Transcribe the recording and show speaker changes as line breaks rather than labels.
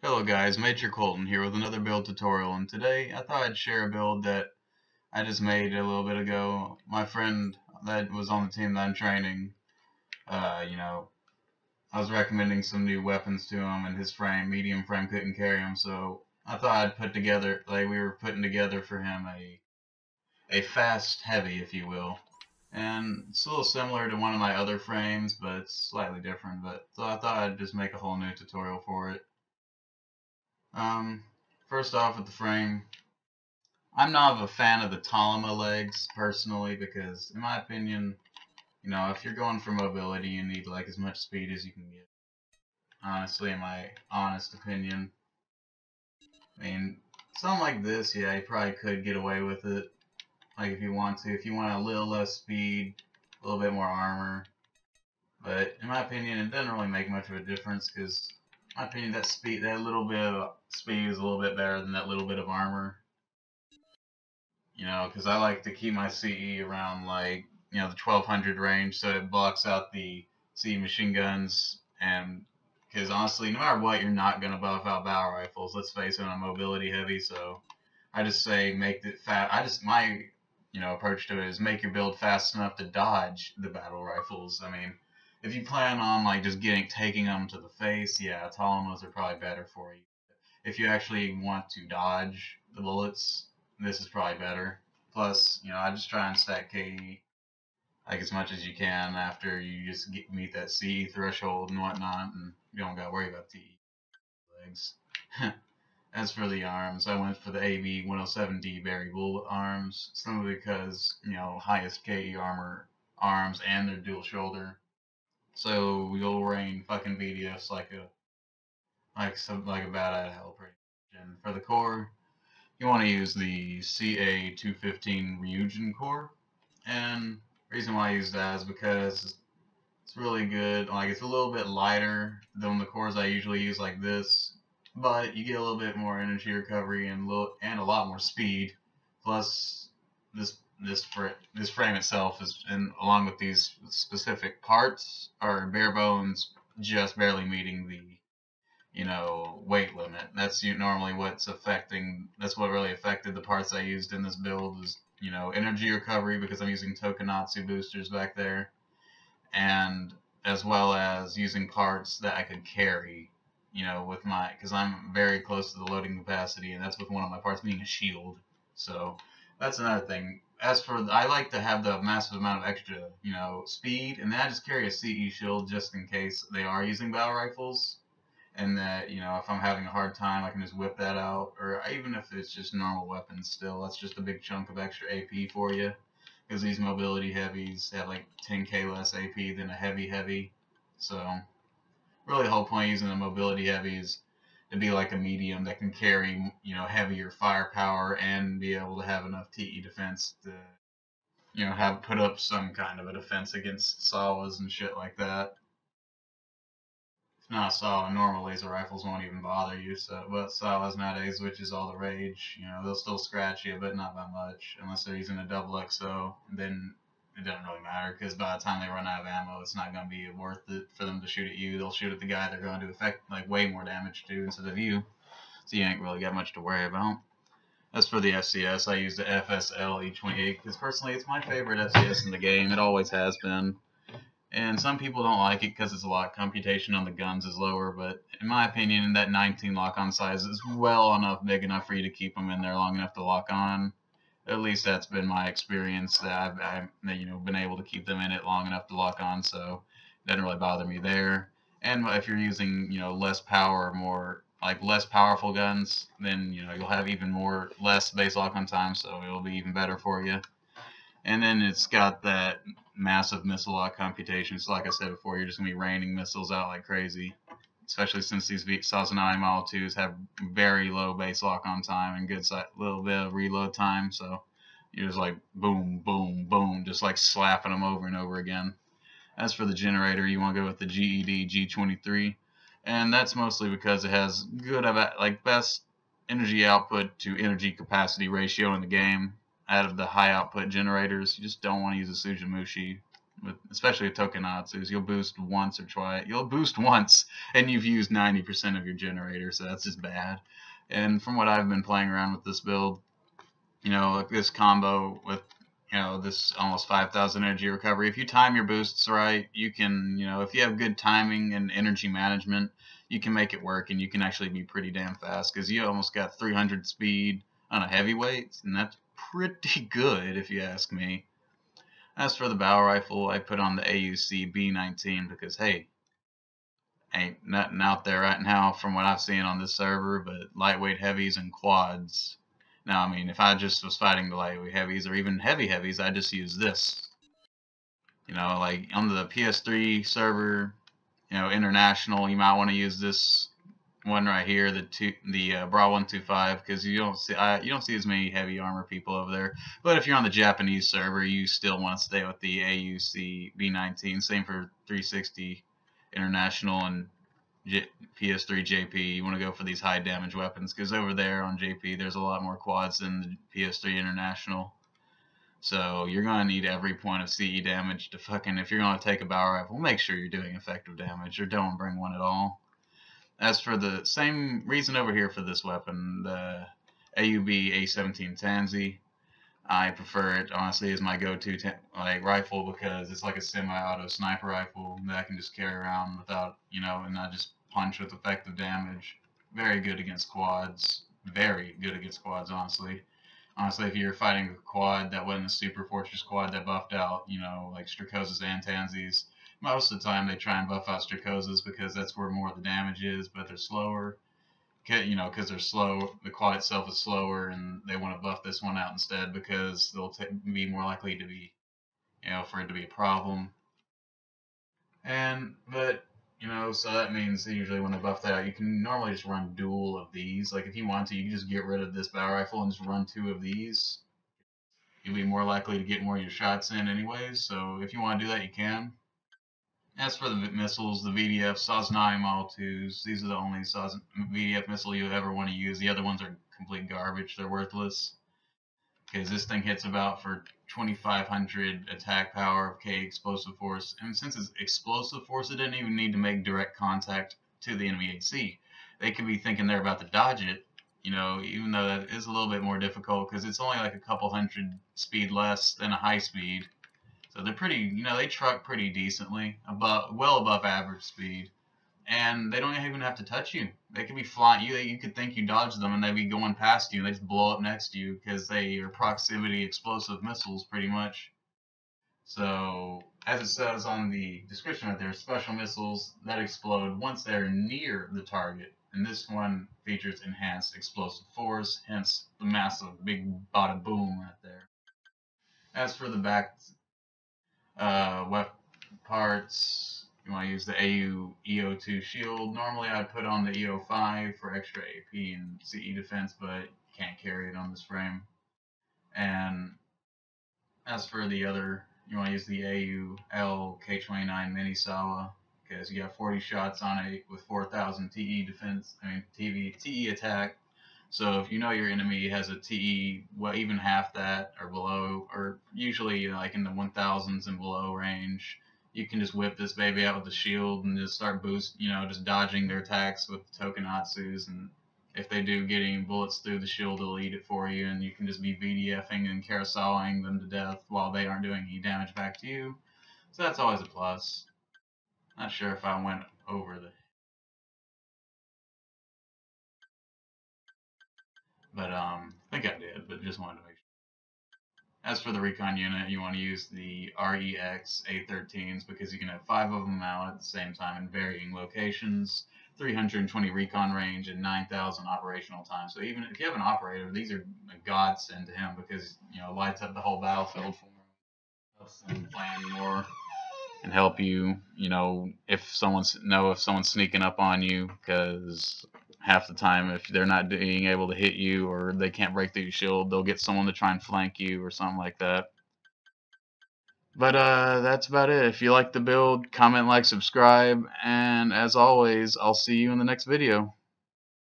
Hello guys, Major Colton here with another build tutorial, and today I thought I'd share a build that I just made a little bit ago. My friend that was on the team that I'm training, I was recommending some new weapons to him, and his medium frame, couldn't carry him, so I thought I'd put together, we were putting together for him a fast heavy, if you will. And it's a little similar to one of my other frames, but it's slightly different, so I thought I'd just make a whole new tutorial for it. First off with the frame, I'm not a fan of the Talima legs personally because, in my opinion, if you're going for mobility, you need like as much speed as you can get. Honestly, in my honest opinion, I mean, something like this, yeah, you probably could get away with it. Like if you want to, if you want a little less speed, a little bit more armor. But in my opinion, it doesn't really make much of a difference because, in my opinion, that little bit of speed is a little bit better than that little bit of armor. Because I like to keep my CE around like, the 1200 range so it blocks out the CE machine guns. And because honestly, no matter what, you're not going to buff out battle rifles. Let's face it, I'm mobility heavy, so I just say make it fat. My approach to it is make your build fast enough to dodge the battle rifles. I mean, if you plan on like just taking them to the face, yeah, Talimas are probably better for you. If you actually want to dodge the bullets, this is probably better. Plus, I just try and stack KE like as much as you can after you just meet that CE threshold and whatnot, and you don't gotta worry about TE legs. As for the arms, I went for the AB 107D Berry Bullet arms, simply because, highest KE armor arms and they're dual shoulder. So we'll rain fucking BDFs like a bat out of hell pretty much. And for the core, you want to use the CA215 Ryujin core, and the reason why I use that is because it's really good. Like, it's a little bit lighter than the cores I usually use like this, but you get a little bit more energy recovery and a lot more speed. Plus, this frame itself is, and along with these specific parts, are bare bones just barely meeting the weight limit. That's normally that's what really affected the parts I used in this build is, energy recovery, because I'm using Tokonatsu boosters back there, and as well as using parts that I could carry, because I'm very close to the loading capacity, and that's with one of my parts being a shield. So that's another thing. I like to have the massive amount of extra, speed, and then I just carry a CE shield just in case they are using battle rifles. And that, if I'm having a hard time, I can just whip that out. Or even if it's just normal weapons still, that's just a big chunk of extra AP for you. Because these mobility heavies have like 10k less AP than a heavy. So, really the whole point of using a mobility heavy is to be like a medium that can carry, heavier firepower and be able to have enough TE defense to, have put up some kind of a defense against Sawas and shit like that. Not saw normal laser rifles won't even bother you, but Sawas nowadays, which is all the rage, they'll still scratch you, but not by much, unless they're using a double XO, then it doesn't really matter, because by the time they run out of ammo, it's not going to be worth it for them to shoot at you. They'll shoot at the guy they're going to affect like way more damage to instead of you, so you ain't really got much to worry about. As for the FCS, I use the FSL E28, because personally it's my favorite FCS in the game. It always has been. And some people don't like it because it's a lot. Computation on the guns is lower, but in my opinion, that 19 lock-on size is big enough for you to keep them in there long enough to lock on. At least that's been my experience, that I've been able to keep them in it long enough to lock on, so it doesn't really bother me there. And if you're using less power, less powerful guns, then you'll have even less base lock-on time, so it'll be even better for you. And then it's got that massive missile lock computation. So like I said before, you're just going to be raining missiles out like crazy. Especially since these Sazanai Model 2s have very low base lock on time and good little bit of reload time. So you're just like boom, boom, boom, just like slapping them over and over again. As for the generator, you want to go with the GED G23. And that's mostly because it has best energy output to energy capacity ratio in the game. Out of the high output generators, you just don't want to use a Sujumushi. especially with Tokenatsus. You'll boost once or twice. You'll boost once, and you've used 90% of your generator, so that's just bad. And from what I've been playing around with this build, like this combo with this almost 5,000 energy recovery. If you time your boosts right, you can, if you have good timing and energy management, you can make it work, and you can actually be pretty damn fast because you almost got 300 speed on a heavyweight, and that's pretty good if you ask me. As for the bow rifle, I put on the AUC B19 because, hey, ain't nothing out there right now from what I've seen on this server but lightweight heavies and quads. Now, I mean, if I just was fighting the lightweight heavies or even heavy heavies, I'd just use this. Like on the PS3 server, international, you might want to use this one right here, the Bra 125, because you don't see as many heavy armor people over there. But if you're on the Japanese server, you still want to stay with the AUC B19. Same for 360 international and PS3 JP. You want to go for these high damage weapons because over there on JP, there's a lot more quads than the PS3 international. So you're going to need every point of CE damage to if you're going to take a bow rifle, make sure you're doing effective damage or don't bring one at all. As for the same reason over here for this weapon, the AUB A17 Tanzi, I prefer it honestly as my go-to rifle because it's like a semi-auto sniper rifle that I can just carry around without, and not just punch with effective damage. Very good against quads. Very good against quads, honestly. Honestly, if you're fighting a quad that wasn't a Super Fortress quad that buffed out, like Stracosas and Tanzis, most of the time they try and buff out Stracosas because that's where more of the damage is, but they're slower. Because they're slow, the quad itself is slower, and they want to buff this one out instead because they'll be more likely to be, for it to be a problem. But so that means usually when they buff that out, you can normally just run dual of these. Like if you want to, you can just get rid of this bow rifle and just run 2 of these. You'll be more likely to get more of your shots in anyways. So if you want to do that, you can. As for the missiles, the VDF SAS 9 Model 2s, these are the only VDF missile you ever want to use. The other ones are complete garbage. They're worthless. Because this thing hits about for 2,500 attack power of K explosive force. And since it's explosive force, it didn't even need to make direct contact to the enemy AC. They could be thinking they're about to dodge it, even though that is a little bit more difficult because it's only like a couple hundred speed less than a high speed. So they're pretty, they truck pretty decently, well above average speed. And they don't even have to touch you. They could be flying. You could think you dodged them, and they'd be going past you, and they just blow up next to you because they are proximity explosive missiles, pretty much. So, as it says on the description right there, special missiles that explode once they're near the target. And this one features enhanced explosive force, hence the massive big bada boom right there. As for the back weapon parts, you want to use the AU EO2 shield. Normally I'd put on the EO5 for extra AP and CE defense, but you can't carry it on this frame. And as for the other, you want to use the AU K29 Mini Sawa because you got 40 shots on it with 4,000 TE defense. TE attack. So if your enemy has a TE, well, even half that or below, or usually like in the 1,000s and below range, you can just whip this baby out with the shield and just start just dodging their attacks with the Tokenatsus. And if they do get any bullets through the shield, it'll eat it for you, and you can just be VDFing and carouseling them to death while they aren't doing any damage back to you. So that's always a plus. Not sure if I went over but I think I did, but just wanted to make sure. As for the recon unit, you want to use the REX A13s because you can have 5 of them out at the same time in varying locations, 320 recon range, and 9,000 operational time. So even if you have an operator, these are a godsend to him because lights up the whole battlefield for him, helps them plan more, and help you. If someone's sneaking up on you, because half the time if they're not being able to hit you or they can't break through your shield, they'll get someone to try and flank you or something like that. But that's about it. If you like the build, comment, like, subscribe, and as always, I'll see you in the next video.